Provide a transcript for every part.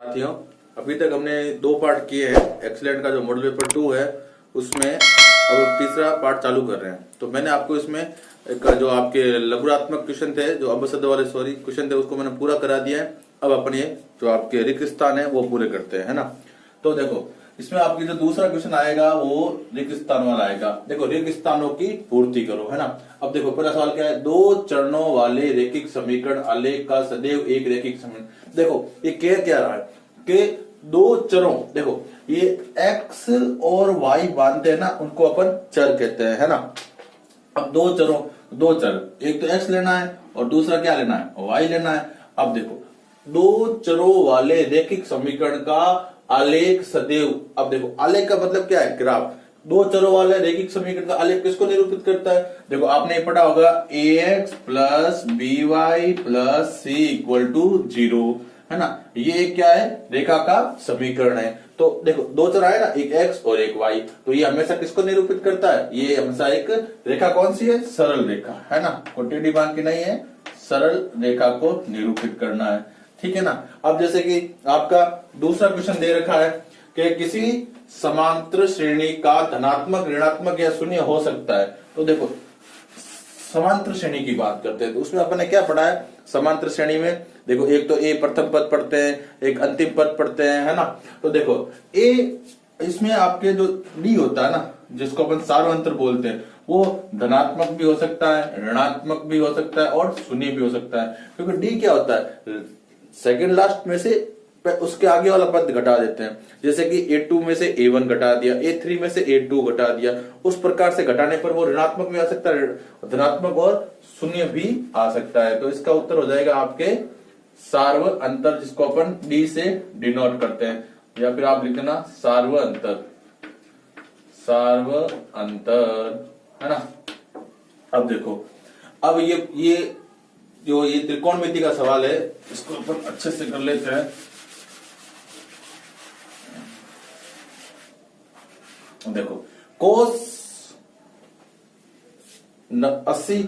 साथियों, अभी तक हमने 2 पार्ट किए हैं। एक्सीलेंट का जो मॉडल पेपर 2 है उसमें अब तीसरा पार्ट चालू कर रहे हैं। तो मैंने आपको इसमें एक जो आपके लघुरात्मक क्वेश्चन थे, जो अबसद वाले क्वेश्चन थे, उसको मैंने पूरा करा दिया है। अब अपने जो आपके रिक्त स्थान है वो पूरे करते हैं, है ना। तो देखो, इसमें आपकी जो दूसरा क्वेश्चन आएगा वो रिक्त स्थान वाला आएगा। देखो, रिक्त स्थानों की पूर्ति करो, है ना। अब देखो, पहला सवाल क्या है, 2 चरणों वाले रेखिक समीकरण आलेख का सदैव एक रेखिक समीकरण। देखो, ये क्या रहा है कि 2 चरों, देखो ये x और y मानते हैं ना, उनको अपन चर कहते हैं, है ना। अब 2 चर, एक तो x लेना है और दूसरा क्या लेना है, y लेना है। अब देखो, 2 चरों वाले रेखिक समीकरण का आलेख सदैव। अब देखो, आलेख का मतलब क्या है, ग्राफ। 2 चरों वाले रेखिक समीकरण का आलेख किसको निरूपित करता है। देखो, आपने पढ़ा होगा ax plus by plus c equal to 0, है ना। ये क्या है, रेखा का समीकरण है। तो देखो, 2 चर आए ना, एक x और एक y, तो ये हमेशा किसको निरूपित करता है, ये हमेशा एक रेखा कौन सी है, सरल रेखा, है ना। कोई टेढ़ी बांध की नहीं है, सरल रेखा को निरूपित करना है, ठीक है ना। अब जैसे कि आपका दूसरा क्वेश्चन दे रखा है कि किसी समांतर श्रेणी का धनात्मक, ऋणात्मक या शून्य हो सकता है। तो देखो, समांतर श्रेणी की बात करते हैं तो उसमें अपन ने क्या पढ़ा है, समांतर श्रेणी में देखो, एक तो ए प्रथम पद पढ़ते हैं, एक अंतिम पद पढ़ते हैं, है ना। तो देखो, ए इसमें आपके जो डी होता है ना, जिसको अपन सार्वंतर बोलते हैं, वो धनात्मक भी हो सकता है, ऋणात्मक भी हो सकता है और शून्य भी हो सकता है। क्योंकि डी क्या होता है, सेकंड लास्ट में से उसके आगे वाला पद घटा देते हैं। जैसे कि A2 में से A1 घटा दिया, A3 में से A2 घटा दिया, उस प्रकार से घटाने पर वो ऋणात्मक भी आ सकता है, धनात्मक और शून्य भी आ सकता है। तो इसका उत्तर हो जाएगा आपके सार्व अंतर, जिसको अपन D से डिनोट करते हैं, या फिर आप लिख देना सार्व अंतर, है ना। अब देखो, अब ये जो ये त्रिकोणमिति का सवाल है, इसको अपन अच्छे से कर लेते हैं। देखो, कोस 80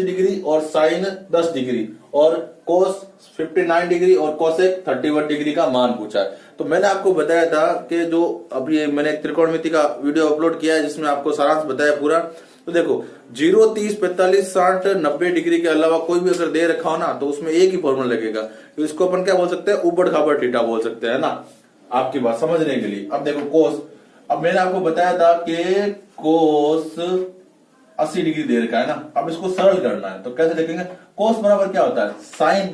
डिग्री और साइन 10 डिग्री और कोस 59 डिग्री और कोसेक 31 डिग्री का मान पूछा है। तो मैंने आपको बताया था कि जो अब ये मैंने त्रिकोणमिति का वीडियो अपलोड किया है, जिसमें आपको सारांश बताया पूरा। तो देखो, 0, 30, 45, 60, 90 डिग्री के अलावा कोई भी अगर दे रखा हो ना, तो उसमें एक ही फॉर्मूला लगेगा। तो इसको अपन क्या बोल सकते हैं, ऊबड़ खाबड़ थीटा बोल सकते हैं ना, आपकी बात समझने के लिए। अब देखो, कोस, अब मैंने आपको बताया था कि कोस 80 डिग्री दे रखा है ना। अब इसको सरल करना है तो कैसे लिखेंगे, कोस बराबर क्या होता है, साइन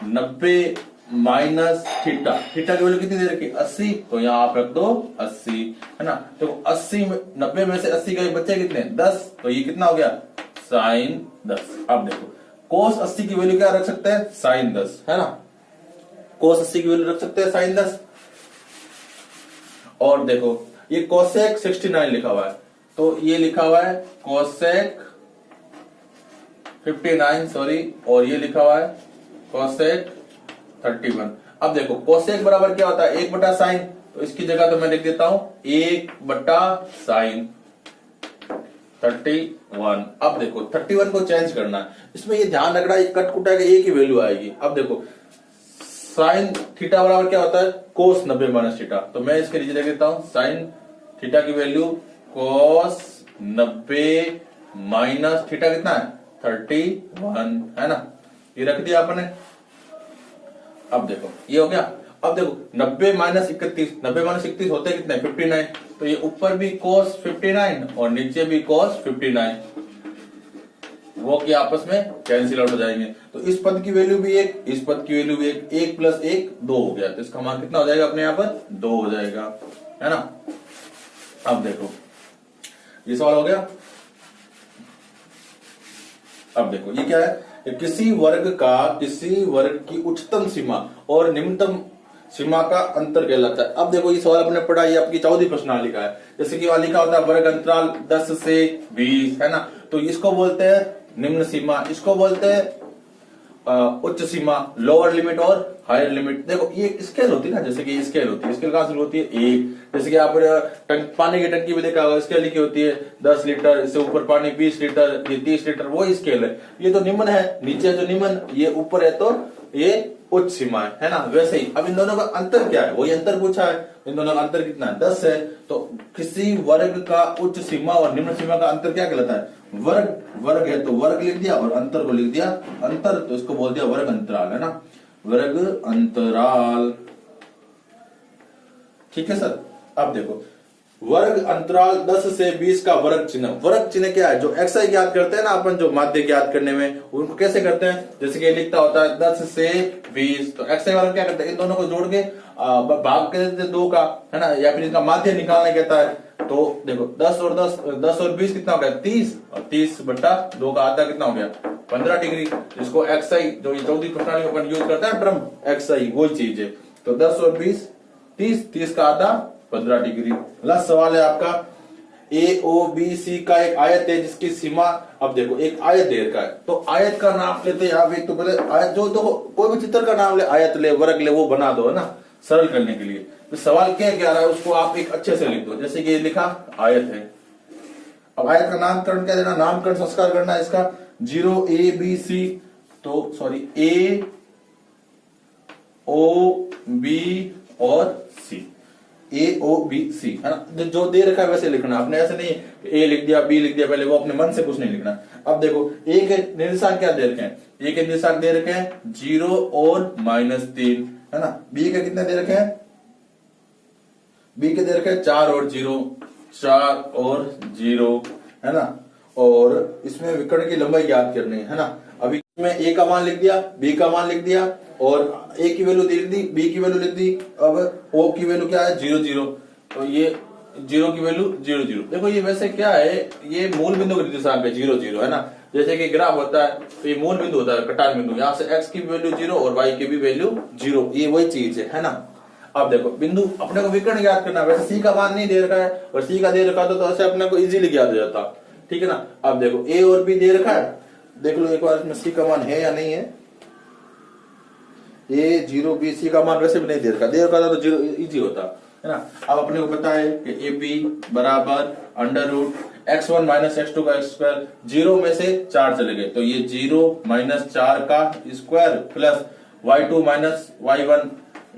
90 माइनस थीटा। थीटा की वैल्यू कितनी दे रखी, 80, तो यहां आप रख दो 80, है ना। तो 90 में से 80 के बच्चे कितने, 10, तो ये कितना हो गया, साइन 10। अब देखो, कोस 80 की वैल्यू क्या रख सकते हैं, साइन 10, है ना। कोस 80 की वैल्यू रख सकते हैं साइन 10। और देखो, ये कोसेक 69 लिखा हुआ है, तो ये लिखा हुआ है कोसेक 59, सॉरी, और ये लिखा हुआ है कोसेक 31। अब देखो, कोसेक बराबर क्या होता है, 1 बटा साइन, तो इसकी जगह तो मैं लिख देता हूं 1 बटा साइन 31। अब देखो, 31 को चेंज करना है, इसमें ये ध्यान रखना, ये कट कुटा के एक ही वैल्यू आएगी। अब देखो, साइन थीटा बराबर क्या होता है, कोस 90 माइनस थीटा, तो मैं इसके नीचे लिख देता हूं साइन थीटा की वैल्यू कोस 90 माइनस थीटा कितना है, 31, है ना। ये रख दिया आपने। अब देखो, ये हो गया। अब देखो, 90 माइनस 31, 90 माइनस 31 होते कितने, 59, तो ये ऊपर भी कोस 59 और नीचे भी कोस 59, वो कि आपस में कैंसिल आउट हो जाएंगे। तो इस पद की वैल्यू भी 1, इस पद की वैल्यू भी 1 प्लस 1 2 हो गया, तो इसका मान कितना हो जाएगा अपने यहाँ पर, 2 हो जाएगा, है ना। अब देखो, ये सवाल हो गया। अब देखो, ये क्या है, किसी वर्ग की उच्चतम सीमा और निम्नतम सीमा का अंतर कहलाता है। अब देखो, ये सवाल आपने पढ़ा, ये आपकी 14वीं प्रश्नालिका है। जैसे कि वहां लिखा होता है वर्ग अंतराल 10 से 20, है ना। तो इसको बोलते हैं निम्न सीमा, इसको बोलते हैं उच्च सीमा, लोअर लिमिट और हायर लिमिट। देखो, ये स्केल होती है ना, जैसे कि ये स्केल होती है, स्केल कहां से होती है, 1। जैसे कि आप पानी की टंकी भी देखा होगा, स्केल लिखी होती है 10 लीटर, इससे ऊपर पानी 20 लीटर, ये 30 लीटर, वो स्केल है। ये तो निम्न है, नीचे जो निम्न, ये ऊपर है तो ये उच्च सीमा है ना। वैसे ही अब इन दोनों का अंतर क्या है, वही अंतर पूछा है। इन दोनों का अंतर कितना है, 10 है। तो किसी वर्ग का उच्च सीमा और निम्न सीमा का अंतर क्या कहलाता है, वर्ग। वर्ग है तो वर्ग लिख दिया और अंतर को लिख दिया अंतर, तो इसको बोल दिया वर्ग अंतराल, है ना, वर्ग अंतराल। ठीक है सर। अब देखो वर्ग अंतराल 10 से 20 का वर्ग चिन्ह। वर्ग चिन्ह क्या है, जो एक्साई ज्ञात करते हैं ना अपन, जो माध्य ज्ञात करने में, उनको कैसे करते हैं, जैसे कि लिखता होता है 10 से 20, तो एक्साई वाला क्या करते हैं, इन दोनों को जोड़ के भाग कर देते हैं 2 का, है ना, या फिर इनका माध्य निकालना कहता है। तो देखो 10 और 20 कितना हो गया, 30, और 30/2 का आधा कितना हो गया, 15 डिग्री। जिसको एक्साई, जो ये चौथी प्रणाली अपन यूज करते हैं टर्म एक्साई, वही चीज है। तो 10 और 20 30, 30 का आधा 15 डिग्री। लास्ट सवाल है आपका, AOBC का एक आयत है जिसकी सीमा, अब देखो एक आयत दे रखा है, तो आयत का नाम लेते हैं आप। एक तो पहले आयत, जो तो कोई भी चित्र का नाम ले, आयत ले, वर्ग ले, वो बना दो, है ना, सरल करने के लिए। तो सवाल क्या क्या रहा है उसको आप एक अच्छे से लिख दो। जैसे कि लिखा आयत है, अब आयत का नामकरण क्या देना, नामकरण संस्कार करना है इसका 0ABC, तो सॉरी AOB और C, AOBC, है ना, जो दे रखा है वैसे लिखना। आपने ऐसे नहीं ए लिख दिया, बी लिख दिया, पहले वो अपने मन से कुछ नहीं लिखना। अब देखो ए के निर्देशांक क्या दे रखे हैं, ए के निर्देशांक दे रखे हैं 0 और -3, है ना। बी के कितने दे रखे हैं, बी के दे रखे हैं 4 और 0, 4 और 0, है ना। और इसमें विकर्ण की लंबाई ज्ञात करनी है ना। अभी इसमें ए का मान लिख दिया, बी का मान लिख दिया, और ए की वैल्यू लिख दी, बी की वैल्यू लिख दी। अब ओ की वैल्यू क्या है, 0 0, तो ये 0 की वैल्यू 0 0। देखो ये वैसे क्या है, ये मूल बिंदु के निर्देशांक है 0 0, है ना। जैसे कि ग्राफ होता है तो ये मूल बिंदु होता है, कटार बिंदु, यहाँ से x की वैल्यू 0 और y की भी वैल्यू 0, ये वही चीज है ना। अब देखो बिंदु अपने को विकर्ण ज्ञात करना, वैसे c का मान नहीं दे रखा है, और c का दे रखा तो ऐसे अपने को इजीली ज्ञात हो जाता, ठीक है ना। अब देखो a और b दे रखा है, देख लो एक बार इसमें c का मान है या नहीं है। a 0 b c का मान वैसे भी नहीं दे रखा, दे रखा था तो इजी होता, है ना। अब अपने को पता है कि ab बराबर √x1 - x2 का स्क्वायर, 0 में से 4 चले गए, तो ये 0 - 4 का स्क्वायर प्लस y2 - y1,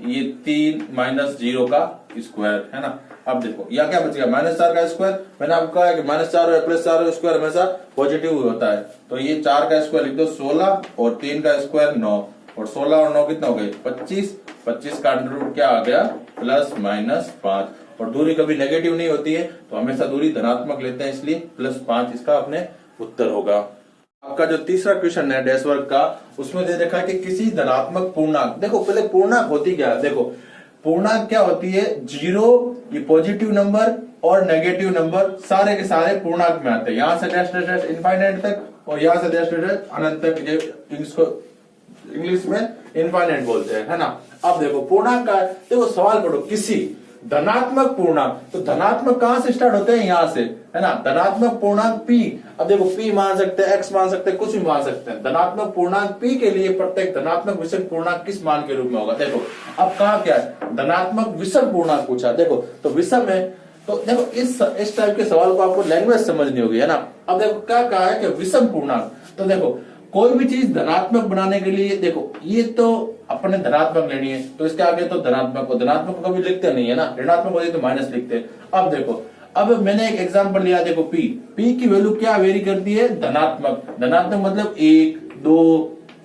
ये 3 - 0 का स्क्वायर, है ना। अब देखो यहाँ क्या बचेगा, -4 का स्क्वायर। मैंने आपको कहा कि -4 और +4 स्क्वायर हमेशा पॉजिटिव होता है, तो ये 4 का स्क्वायर लिख दो 16, और 3 का स्क्वायर 9, और 16 और 9 कितना हो गए 25, 25 का √ क्या आ गया +-5, और दूरी कभी नेगेटिव नहीं होती है, तो हमेशा दूरी धनात्मक लेते हैं, इसलिए +5 इसका अपने उत्तर होगा। आपका जो तीसरा क्वेश्चन है डैश वर्ग का, उसमें दे रखा है कि किसी धनात्मक पूर्णांक, देखो पहले पूर्णांक होती क्या है, देखो पूर्णांक क्या होती है, 0 ये पॉजिटिव नंबर और नेगेटिव नंबर सारे के सारे पूर्णांक में आते हैं। यहां से डैश डैश डैश इनफाइनाइट तक, और यहां से डैश डैश अनंत तक, इसको इंग्लिश में इनफाइनाइट बोलते हैं, है ना। अब देखो पूर्णांक का, देखो सवाल पढ़ो, किसी धनात्मक पूर्णांक, तो धनात्मक कहां से स्टार्ट होते हैं, यहां से, है ना। धनात्मक पूर्णांक p, अब देखो p मान सकते हैं, x मान सकते हैं, कुछ भी मान सकते हैं। धनात्मक पूर्णांक p के लिए प्रत्येक धनात्मक विषम पूर्णांक किस मान के रूप में होगा। देखो अब कहा क्या है, धनात्मक विषम पूर्णांक पूछा, देखो तो विषम है, तो देखो इस टाइप के सवाल को आपको लैंग्वेज समझनी होगी, है ना। अब देखो क्या कहा है कि विषम पूर्णांक, तो देखो कोई भी चीज धनात्मक बनाने के लिए, देखो ये तो अपने धनात्मक लेनी है, तो इसके आगे तो धनात्मक को, धनात्मक को कभी लिखते नहीं है ना, ऋणात्मक होती तो माइनस लिखते हैं। अब देखो, अब मैंने एक एग्जांपल लिया, देखो p की वैल्यू क्या वेरी करती है, धनात्मक, धनात्मक मतलब 1 2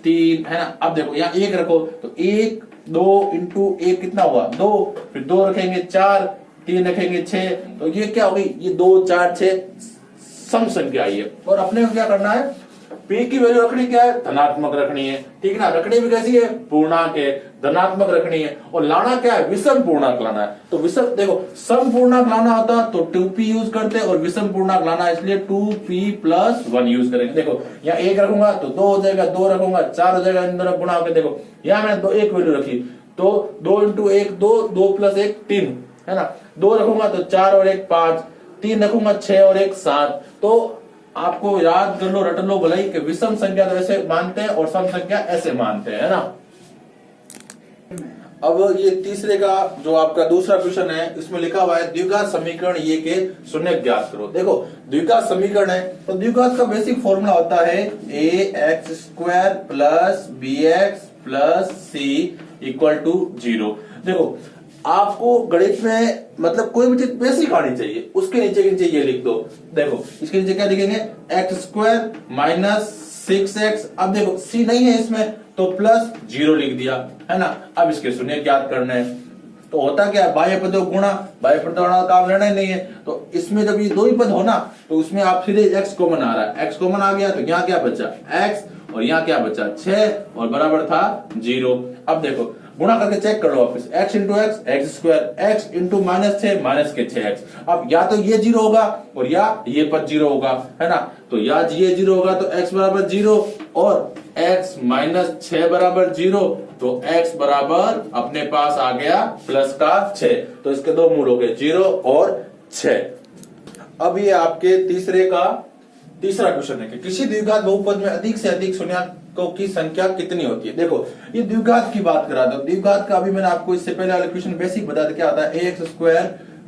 3, है ना। अब देखो यहाँ 1 रखो, तो 1 2 इंटू 1 कितना हुआ 2, फिर 2 रखेंगे 4, 3 रखेंगे 6, तो ये क्या हो गई, ये 2 4 6 सम संख्या आई है। और अपने को क्या करना है, p की वैल्यू रखनी क्या है, धनात्मक रखनी है, ठीक है ना। रखनी भी कैसी है, पूर्णांक है, धनात्मक रखनी है, और लाना क्या है, विषम पूर्णांक लाना है। तो विषम, देखो सम पूर्णांक लाना होता तो 2p यूज करते, और विषम पूर्णांक लाना है इसलिए 2p+1 यूज करेंगे। देखो यहाँ 1 रखूंगा तो 2 हो जाएगा, 2 रखूंगा 4 हो जाएगा, इन दोनों गुणा होकर, देखो यहाँ मैंने 1 वैल्यू रखी, तो 2 × 1 2, 2 + 1 3, है ना। 2 रखूंगा तो 4 और 1 5, 3 रखूंगा 6 और 1 7। तो आपको याद कर लो, रट लो भलाई कि विषम संख्या तो ऐसे मानते हैं और सम संख्या ऐसे मानते हैं, है ना। अब ये तीसरे का जो आपका दूसरा क्वेश्चन है, इसमें लिखा हुआ है द्विघात समीकरण ये के शून्य ज्ञात करो। देखो द्विघात समीकरण है, तो द्विघात का बेसिक फॉर्मूला होता है ax² + bx plus C equal to 0। देखो आपको गणित में मतलब कोई भी चीज बेसिक आनी चाहिए, उसके नीचे के नीचे ये लिख दो। देखो इसके नीचे क्या लिखेंगे, एक्स स्क्वायर माइनस 6x। अब देखो सी नहीं है इसमें तो प्लस 0 लिख दिया, है ना। अब इसके शून्य ज्ञात करने हैं, तो होता क्या है, बाह्य पदों गुणा, बाह्य पदों का काम लेना ही नहीं है। तो इसमें जब ये दो ही पद हो ना, तो उसमें आप सीधे x कॉमन आ रहा है, x कॉमन आ गया तो यहाँ क्या बचा x, और यहाँ क्या बचा 6, और बराबर था 0। अब देखो गुणा करके चेक कर लो वापस, x into x x square, x into -6 minus के 6x। अब या तो ये 0 होगा और या ये पद 0 होगा, है ना। तो या ये 0 होगा तो x बराबर 0 और x माइनस 6 बराबर 0, तो x बराबर अपने पास आ गया प्लस का 6। तो इसके दो मूल हो गए 0 और 6। अब ये आपके तीसरा क्वेश्चन है कि किसी द्विघात बहुपद में अधिक से अधिक शून्यकों की संख्या कितनी होती है। देखो ये द्विघात की बात करा दो, द्विघात का अभी मैंने आपको इससे पहले वाले क्वेश्चन बेसिक बता दिया, क्या आता है ax square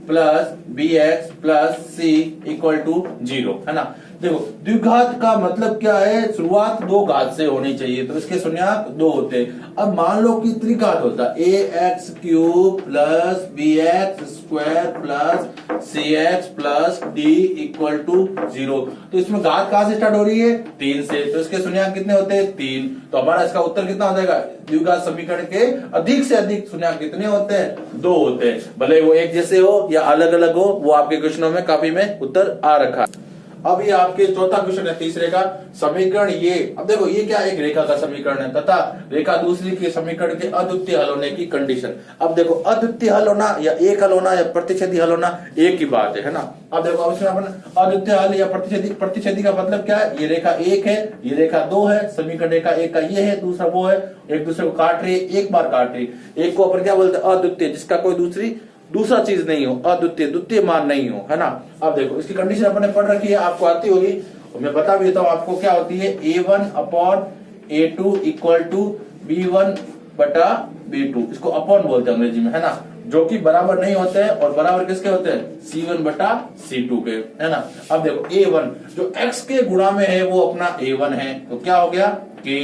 plus bx plus c equal to 0, है ना। देखो द्विघात का मतलब क्या है, शुरुआत दो घात से होनी चाहिए, तो इसके शून्यक 2 होते हैं। अब मान लो कि त्रिघात होता ax cube plus bx square plus cx plus d equal to 0, तो इसमें घात कहां से स्टार्ट हो रही है, 3 से, तो इसके शून्यक कितने होते हैं 3। तो हमारा इसका उत्तर कितना हो जाएगा, द्विघात समीकरण के अधिक से अधिक शून्यक कितने होते हैं, 2 होते हैं। भले वो एक जैसे हो या अलग अलग हो, वो आपके क्वेश्चनों में काफी में उत्तर आ रखा है। अब ये आपके चौथा क्वेश्चन है तीसरे का समीकरण ये। अब देखो ये क्या, एक रेखा का समीकरण है तथा रेखा दूसरी के समीकरण के अद्वितीय हल होने की कंडीशन। अब देखो अद्वितीय हल होना या एक हल होना या प्रतिच्छेदी हल होना एक ही बात है ना। अब देखो अब इसमें अपन अद्वितीय हल या प्रतिच्छेदी का मतलब क्या है, ये रेखा 1 है, ये रेखा 2 है, समीकरण रेखा 1 का ये है, दूसरा वो है, एक दूसरे को काट रही है, एक बार काट रही है। एक को अपन क्या बोलते हैं, अद्वितीय, जिसका कोई दूसरा चीज नहीं हो, अद्वितीय, द्वितीय मान नहीं हो, है ना। अब देखो इसकी कंडीशन अपने पढ़ रखी है, आपको आती होगी, और मैं बता भी देता हूं आपको क्या होती है। a1 upon a2 equal to b1 बटा b2, इसको अपॉन बोलते हैं अंग्रेजी में, है ना, जो कि बराबर नहीं होते हैं, और बराबर किसके होते हैं, c1 बटा c2 के, है ना। अब देखो a1 जो x के गुणा में है वो अपना a1 है, तो क्या हो गया k,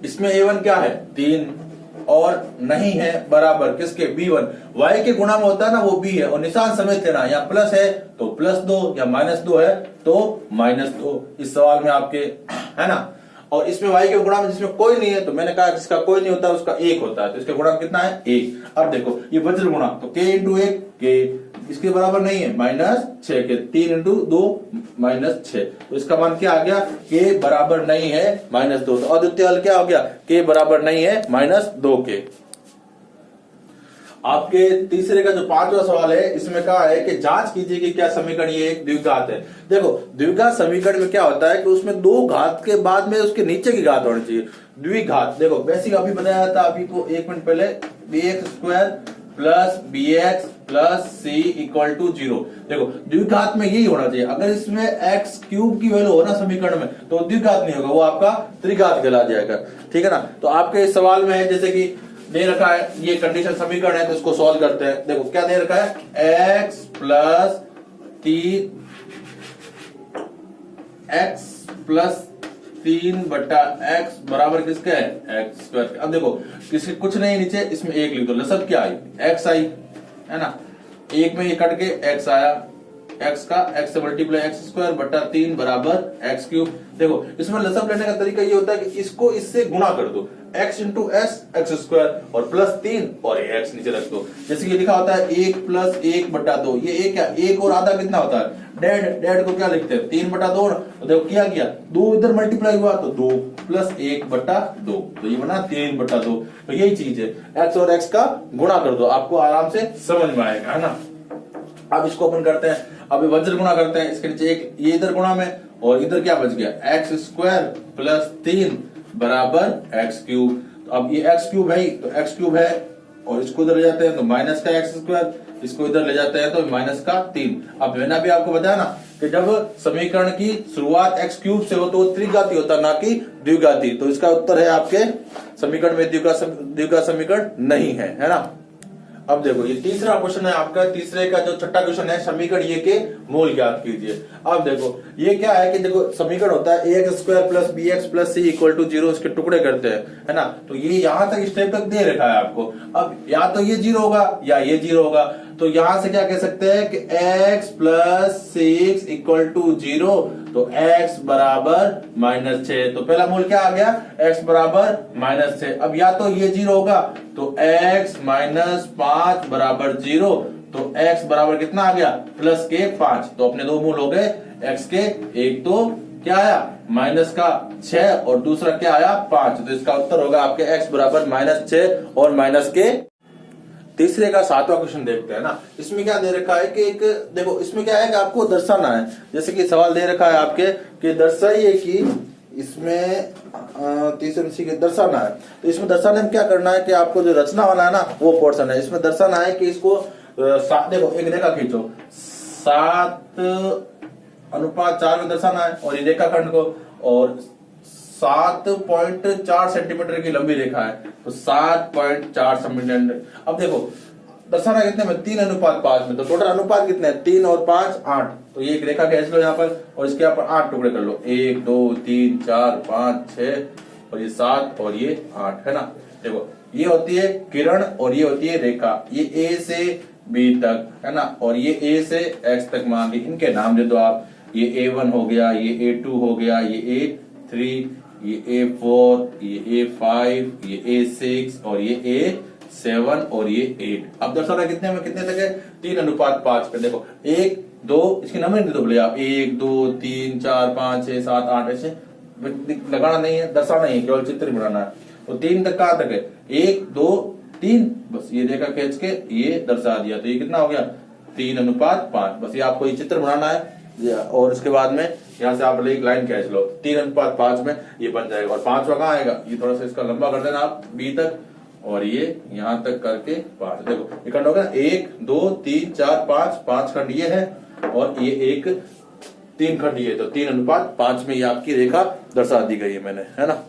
इसमें a1 क्या है 3 और नहीं है बराबर किसके, b1। y के गुणा में होता है ना वो b है, और निशान समेत लेना, या प्लस है तो +2 या -2 है तो -2 इस सवाल में आपके, है ना। और इसमें y के गुणा में जिसमें कोई नहीं है, तो मैंने कहा जिसका कोई नहीं होता उसका 1 होता है, तो इसके गुणा कितना है 1। अब देखो ये वज्र गुणा, तो k इंटू 1 k, इसके बराबर नहीं है -6 के, 3 इंटू 2 -6, तो इसका मान क्या आ गया, k बराबर नहीं है -2। तो अद्वितीय हल क्या हो गया, k बराबर नहीं है -2 के। आपके तीसरे का जो 5वां सवाल है, इसमें कहा है कि जांच कीजिए कि क्या समीकरण ये एक द्विघात है। देखो द्विघात समीकरण में क्या होता है कि उसमें 2 घात के बाद में उसके नीचे की घात होनी चाहिए। द्विघात देखो बेसिक अभी बताया था अभी को 1 मिनट पहले, bx square plus bx plus c equal to 0। देखो द्विघात में यही होना चाहिए, अगर इसमें x क्यूब की वैल्यू हो ना समीकरण में, तो द्विघात नहीं होगा, वो आपका त्रिघात कहला जाएगा, ठीक है ना। तो आपके इस सवाल में है, जैसे कि दे रखा है ये कंडीशन समीकरण है, तो इसको सॉल्व करते हैं। देखो क्या दे रखा है, x प्लस 3 बटा x बराबर किसका है, एक्स स्क्वायर। अब देखो किसी कुछ नहीं नीचे, इसमें 1 लिख दो, लसब क्या आई, x आई, है ना। 1 में ये कट के x आया, x का x से मल्टीप्लाई एक्स स्क्वायर बटा 3 बराबर एक्स क्यूब। देखो इसमें लसब लेने का तरीका ये होता है कि इसको इससे गुणा कर दो, x into S x square और प्लस 3 और ये x नीचे रख दो। जैसे कि लिखा होता है 1 प्लस 1 बटा 2, ये 1 क्या, 1 और आधा कितना होता है, डेढ़ को क्या लिखते हैं 3 बटा 2। तो देखो क्या किया, 2 इधर मल्टीप्लाई हुआ तो 2 प्लस 1 बटा 2, तो ये बना 3 बटा 2। तो यही चीज है, x और x का गुणा कर दो, आपको आराम से समझ में आएगा, है ना। अब इसको अपन करते हैं, अभी वज्र गुणा करते हैं, इसके नीचे एक ये इधर गुणा में, और इधर क्या बच गया, एक्स स्क्वायर प्लस 3 बराबर एक्स क्यूब। तो अब ये एक्स क्यूब है तो एक्स क्यूब है, और इसको इधर ले जाते हैं तो माइनस का एक्स स्क्वायर, इसको इधर ले जाते हैं तो माइनस का 3। अब मैंने भी आपको बताया ना कि जब समीकरण की शुरुआत एक्स क्यूब से हो तो त्रिघाती होता, ना कि द्विघाती। तो इसका उत्तर है आपके समीकरण में द्विघात समीकरण नहीं है, है ना। अब देखो ये तीसरा क्वेश्चन है आपका, तीसरे का जो छठा क्वेश्चन है, समीकरण ये के मूल ज्ञात कीजिए। अब देखो ये क्या है कि देखो समीकरण होता है ax square plus B X plus C equal to 0, इसके टुकड़े करते हैं, है ना। तो ये यहां तक स्टेप तक दे रखा है आपको। अब या तो ये 0 होगा या ये 0 होगा, तो यहां से क्या कह सकते हैं कि x प्लस 6 इक्वल टू 0, तो x बराबर -6। तो पहला मूल क्या आ गया, x बराबर -6। अब या तो ये 0 होगा तो x माइनस 5 बराबर 0, तो x बराबर कितना आ गया, प्लस के 5। तो अपने दो मूल हो गए x के, एक तो क्या आया माइनस का 6 और दूसरा क्या आया 5। तो इसका उत्तर होगा आपके x बराबर -6 और माइनस के। तीसरे का सातवां क्वेश्चन देखते हैं ना। इसमें क्या दे रखा है कि एक देखो इसमें क्या है कि आपको दर्शाना है, जैसे कि सवाल दे रखा है आपके कि दर्शाइए कि इसमें तीसरे सी के दर्शाना है। तो इसमें दर्शाने में क्या करना है कि आपको जो रचना वाला है ना वो पोर्शन है, इसमें दर्शाना है कि इसको देखो एक रेखा खींचो 7:4 में दर्शाना है, और ये रेखाखंड को, और 7.4 सेंटीमीटर की लंबी रेखा है, तो 7.4 सेंटीमीटर। अब देखो दर्शाना कितने में, 3:5 में, तो टोटल अनुपात कितने हैं, 3 और 5 8। तो ये एक रेखा खींच लो यहाँ पर, और इसके यहाँ पर 8 टुकड़े कर लो, 1 2 3 4 5 6 और ये 7 और ये 8, है ना। देखो ये होती है किरण और ये होती है रेखा, ये A से B तक, है ना, और ये A से X तक मान ली, इनके नाम दे दो आप। ये A1 हो गया, ये A2 हो गया, ये A3, ये A4, ये A5, ये A6 और ये A7 और ये 8। अब दर्शाना कितने में कितने तक है, 3:5 पे। देखो 1 2 इसकी नंबर नहीं दो बोले आप, 1 2 3 4 5 6 7 8, ऐसे लगाना नहीं है, दर्शाना नहीं है, केवल चित्र बनाना है। तो 3 तक कहां तक है, 1 2 3, बस ये रेखा खींच के ये दर्शा दिया, तो ये कितना हो गया 3:5। बस ये आपको ये चित्र बनाना है, और उसके बाद में यहाँ से आप एक लाइन खींच लो, 3:5 में ये बन जाएगा। और 5वां कहाँ आएगा, ये थोड़ा सा इसका लंबा कर देना आप B तक, और ये यहाँ तक करके 5। देखो ये खंड होगा 1 2 3 4 5 खंड ये है, और ये एक 3 खंड ये, तो 3:5 में ये आपकी रेखा दर्शा दी गई है मैंने, है ना।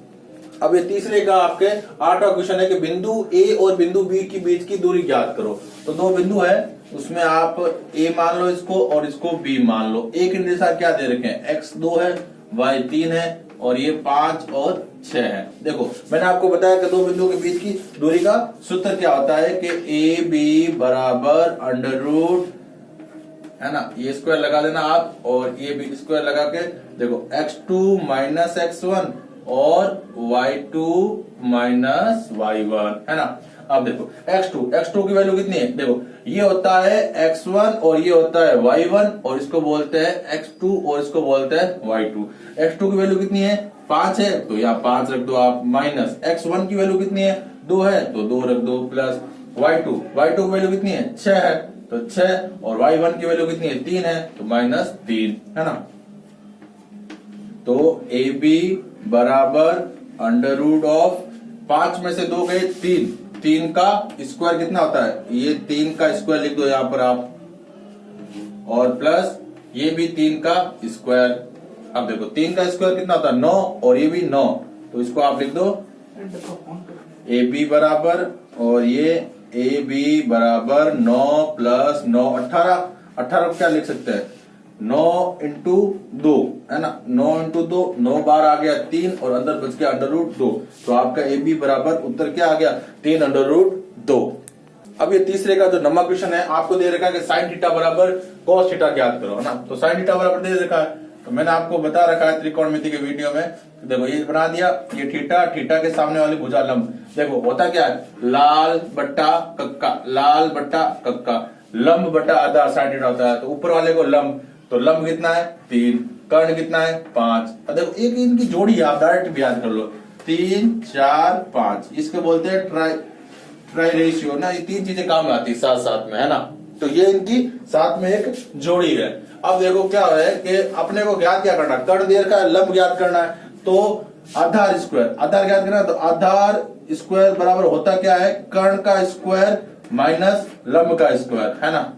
अब ये तीसरे का आपके 8वां क्वेश्चन है कि बिंदु A और बिंदु B के बीच की दूरी ज्ञात करो। तो दो बिंदु है, उसमें आप A मान लो इसको और इसको B मान लो। A के निर्देशांक क्या दे रखे हैं, x 2 है, y 3 है, और ये 5 और 6 है। देखो मैंने आपको बताया कि दो बिंदुओं के बीच की दूरी का सूत्र क्या होता है कि AB बराबर √, है ना, ये स्क्वायर लगा देना आप, और ये भी स्क्वायर लगा के देखो x2 माइनस x1 और y2 माइनस y1, है ना। अब देखो x2 की वैल्यू कितनी है, देखो ये होता है x1 और ये होता है y1, और इसको बोलते हैं x2 और इसको बोलते हैं y2। x2 की वैल्यू कितनी है 5 है, तो यहाँ 5 रख दो आप, माइनस x1 की वैल्यू कितनी है 2 है, तो 2 रख दो, प्लस y2 की वैल्यू कितनी है 6 है, तो 6, और y1 की वैल्यू कितनी है 3 है, तो -3, है ना। तो AB बराबर √5 में से 2 गए 3 का स्क्वायर कितना होता है, ये 3 का स्क्वायर लिख दो यहाँ पर आप, और प्लस ये भी 3 का स्क्वायर। अब देखो 3 का स्क्वायर कितना होता है 9, और ये भी 9, तो इसको आप लिख दो AB बराबर, और ये AB बराबर 9 + 9 18 को क्या लिख सकते हैं 9 × 2, है ना, 9 × 2 9 बार आ गया 3, और अंदर बच गया √2। तो आपका AB बराबर उत्तर क्या आ गया 3√2। अब ये तीसरे का जो नंबर क्वेश्चन है, आपको दे रखा है कि sin थीटा बराबर cos थीटा ज्ञात करो, है ना। तो sin थीटा बराबर दे रखा है, तो मैंने आपको बता रखा है त्रिकोणमिति के वीडियो में। देखो ये बना दिया, ये थीटा के सामने वाली भुजा लंब। देखो होता क्या है, लाल बट्टा कक्का, लंब बट्टा आधार sin थीटा होता है। तो ऊपर वाले को लंब, तो लंब कितना है 3, कर्ण कितना है 5। देखो एक इनकी जोड़ी है, आप डायरेक्ट भी याद कर लो, 3 4 5, इसके बोलते हैं ट्राई रेशियो ना। ये 3 चीजें काम आती है साथ में, है ना। तो ये इनकी साथ में एक जोड़ी है। अब देखो क्या है कि अपने को ज्ञात क्या करना, कर्ण दे रखा है, लंब ज्ञात करना है, तो आधार ज्ञात करना है। तो आधार स्क्वायर बराबर होता क्या है, कर्ण का स्क्वायर माइनस लंब का स्क्वायर, है ना।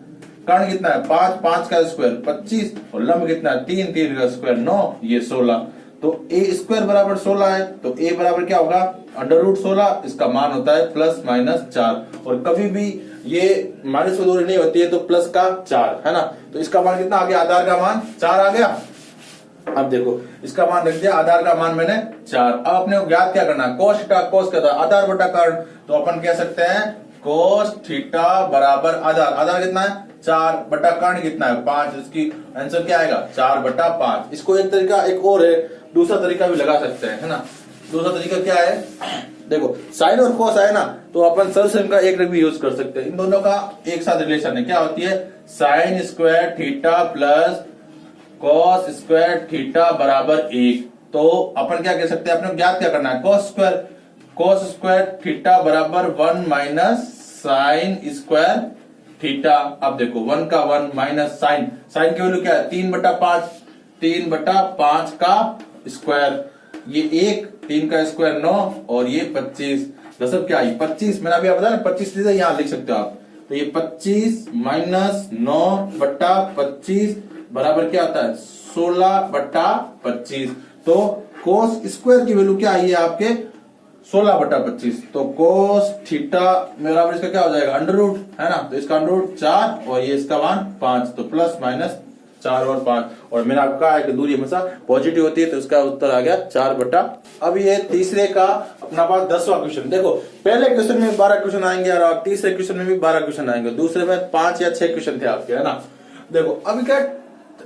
कर्ण कितना है 5 का स्क्वायर 25, और लंब कितना है 3 का स्क्वायर 9, ये 16। तो a स्क्वायर बराबर 16 है, तो a बराबर क्या होगा √16, इसका मान होता है ±4। और कभी भी ये माइनस में दूरी नहीं होती है तो प्लस का 4 है ना। तो इसका मान कितना आ गया, आधार का मान 4 आ गया। अब देखो इसका मान रख दिया, आधार का मान मैंने 4। अब अपने को ज्ञात क्या करना है, कोस थीटा, कोस क्या था आधार बटा कर्ण, तो अपन कह सकते हैं कोस थीटा बराबर आधार, आधार कितना है 4 बटा कर्ण कितना है 5, इसकी आंसर क्या आएगा 4 बटा 5। इसको एक तरीका एक और है, दूसरा तरीका भी लगा सकते हैं है ना। दूसरा तरीका क्या है, देखो साइन और कोस है ना, तो अपन सर्वसम का एक भी यूज कर सकते हैं। इन दोनों का एक साथ रिलेशन है, क्या होती है sine square theta plus cos square theta बराबर 1। तो अपन क्या कह सकते हैं, अपने ज्ञात क्या करना है, कॉस स्क्वायर थीटा बराबर 1 माइनस साइन स्क्वायर थीटा। अब देखो 1 का 1 माइनस साइन, साइन की वैल्यू क्या है 3 बटा 5, 3 बटा 5 का स्क्वायर, ये 1, 3 का स्क्वायर 9 और ये 25, दशक क्या है 25, मैंने अभी बताया ना 25 चीजें यहाँ लिख सकते हो आप। तो ये 25 माइनस 9 बटा 25 बराबर क्या आता है 16 बटा 25। तो कोस स्क्वायर की वैल्यू क्या आई है आपके 16 बटा 25। तो कोस थीटा बराबर इसका क्या हो जाएगा अंडर रूट है ना, तो इसका अंडर रूट 4 और ये इसका मान 5, तो प्लस माइनस 4 और 5। और मैंने आपको कहा है कि दूरी हमेशा पॉजिटिव होती है, तो इसका उत्तर आ गया 4 बटा। अब ये तीसरे का अपना पास 10वां क्वेश्चन। देखो पहले क्वेश्चन में 12 क्वेश्चन आएंगे और तीसरे क्वेश्चन में भी 12 क्वेश्चन आएंगे, दूसरे में 5 या 6 क्वेश्चन थे आपके है ना। देखो अभी क्या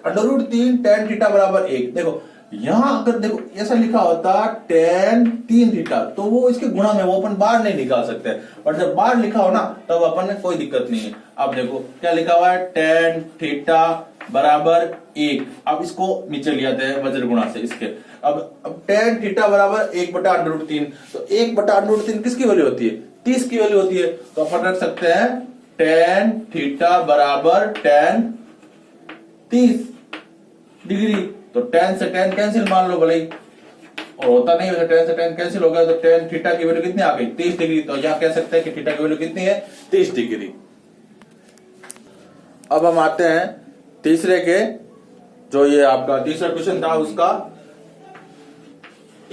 अंडर रूट 3 tan थीटा बराबर 1। देखो यहां अगर देखो ऐसा लिखा होता tan 3 थीटा तो वो इसके गुणा में, वो अपन बाहर नहीं निकाल सकते, और जब बाहर लिखा हो ना तब अपन ने कोई दिक्कत नहीं है। अब देखो क्या लिखा हुआ है tan थीटा बराबर 1। अब इसको नीचे ले आते हैं वज्र गुणा से इसके। अब tan थीटा बराबर 1 बटा अंडर रूट 3, तो 1 बटा अंडर रूट 3 किसकी वैल्यू होती है 30 की वैल्यू होती है। तो अपन रख सकते हैं tan थीटा बराबर tan 30 डिग्री। तो tan से tan कैंसिल मान लो भले ही, और होता नहीं वैसे tan से tan कैंसिल हो गया, तो tan थीटा की वैल्यू कितनी आ गई 30 डिग्री। तो यहां कह सकते हैं कि थीटा की वैल्यू कितनी है 30 डिग्री। अब हम आते हैं तीसरे के, जो ये आपका तीसरा क्वेश्चन था उसका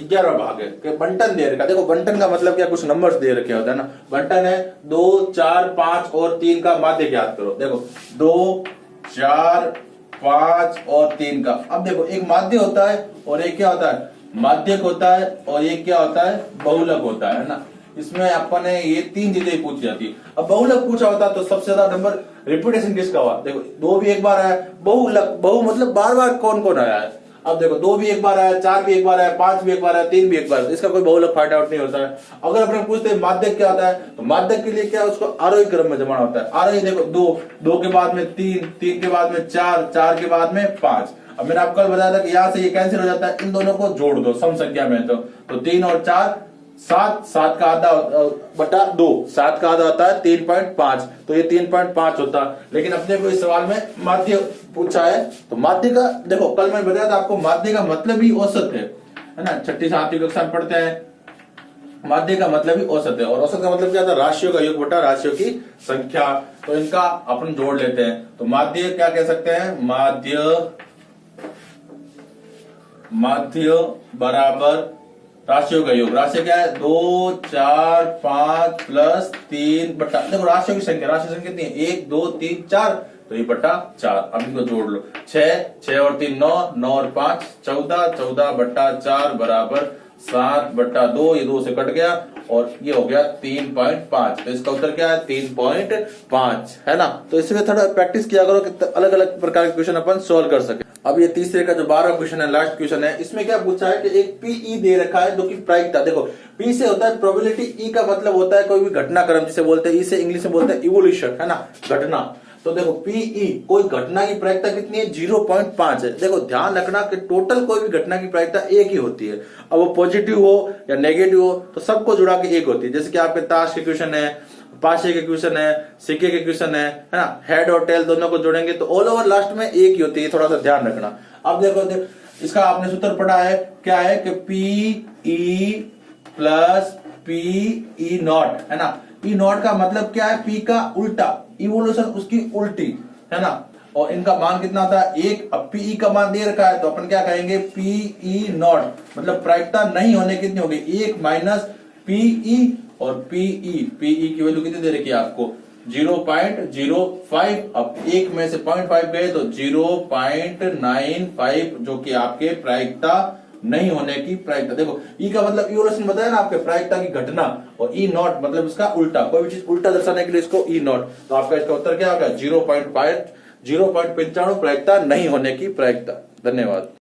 11वां भाग है कि बंटन दे रखा। देखो बंटन का मतलब क्या, कुछ नंबर्स दे रखे होता है ना। बंटन है 2 4 5 और 3 का माध्य ज्ञात करो। देखो 2 4 5 और 3 का। अब देखो एक माध्य होता है और एक क्या होता है माध्यक होता है, और एक क्या होता है बहुलक होता है ना। इसमें अपन ने ये 3 चीजें पूछी जाती है। अब बहुलक पूछा होता तो सबसे ज्यादा नंबर रिपीटेशन किसका हुआ, देखो 2 भी एक बार आया, बहुलक बहु मतलब बार बार कौन कौन आया है। अब देखो 2 भी एक बार आया, 4 भी एक बार आया, 5 भी एक बार आया, 3 भी एक बार, इसका कोई बहुलक फाइंड आउट नहीं होता है। अगर अपने पूछते हैं माध्यक क्या होता है, तो माध्यक के लिए क्या उसको आरोही क्रम में जमाना होता है। आरोही देखो 2 के बाद में 3 के बाद में 4 के बाद में 5। अब मैंने आपको कल बताया था कि यहाँ से ये कैंसिल हो जाता है, इन दोनों को जोड़ दो सम संख्या में। तो 3 और 4 7 का आधा बटा 2, 7 का आधा होता है 3.5, तो ये 3.5 होता। लेकिन अपने को इस सवाल में माध्य पूछा है, तो माध्य का देखो कल मैंने बताया था आपको, माध्य का मतलब ही औसत है ना। 6ठी 7वीं कक्षा में पढ़ते हैं, माध्य का मतलब ही औसत है। और औसत का मतलब क्या था, राशियों का योग बटा राशियों की संख्या। तो इनका अपन जोड़ लेते हैं। तो माध्य क्या कह सकते हैं, माध्य बराबर राशियों का योग। राशि क्या है 2 4 5 प्लस 3 बटा, देखो राशियों की संख्या, राशि संख्या कितनी है 1 2 3 4, तो ये बटा 4। अब इनको जोड़ लो, 6 और 3 9, 9 और 5 14, 14 बटा 4 बराबर 7 बटा 2, ये 2 से कट गया और ये हो गया 3.5। तो इसका उत्तर क्या है 3.5 है ना। तो इसमें थोड़ा प्रैक्टिस किया करो कि अलग अलग प्रकार के क्वेश्चन अपन सोल्व कर सके। अब ये तीसरे का जो 12वां क्वेश्चन है, लास्ट क्वेश्चन है, इसमें क्या पूछा है कि एक पीई दे रखा है जो कि प्रायिकता। देखो पी से होता है प्रोबेबिलिटी, ई का मतलब होता है कोई भी घटनाक्रम जिसे बोलते हैं, ई से इंग्लिश में बोलते हैं इवोल्यूशन है ना, घटना। तो देखो पीई कोई घटना की प्रायिकता कितनी है 0.5 है। देखो ध्यान रखना कि टोटल कोई भी घटना की प्रायिकता एक ही होती है। अब वो पॉजिटिव हो या नेगेटिव हो तो सबको जुड़ा के एक होती है। जैसे कि आपके ताश के क्वेश्चन है, पाशे के क्वेश्चन है, सिक्के के क्वेश्चन है ना, हेड और टेल दोनों को जोड़ेंगे तो ऑल ओवर लास्ट में एक ही होती है, थोड़ा सा ध्यान रखना। अब देखो इसका आपने सूत्र पढ़ा है, क्या है कि पीई प्लस पीई नॉट है ना। ई नॉट का मतलब क्या है, पी का उल्टा, इवोल्यूशन उसकी उल्टी है ना। और इनका मान कितना था 1। अब पीई का मान दे रखा है तो अपन क्या कहेंगे पीई नॉट, मतलब प्रायिकता नहीं होने कितनी होगी 1 माइनस पीई। और पीई की वैल्यू कितनी दे रखी है आपको 0.05, अब एक में से 0.5 गए तो 0.95 जो कि आपके प्रायिकता नहीं होने की प्रायिकता। देखो ई का मतलब इवोल्यूशन बताया ना आपके प्रायिकता की घटना, और ई नॉट मतलब इसका उल्टा, कोई भी चीज उल्टा दर्शाने के लिए इसको ई नॉट। तो आपका इसका उत्तर क्या होगा? 0.95 प्रायिकता नहीं होने की प्रायिकता। धन्यवाद।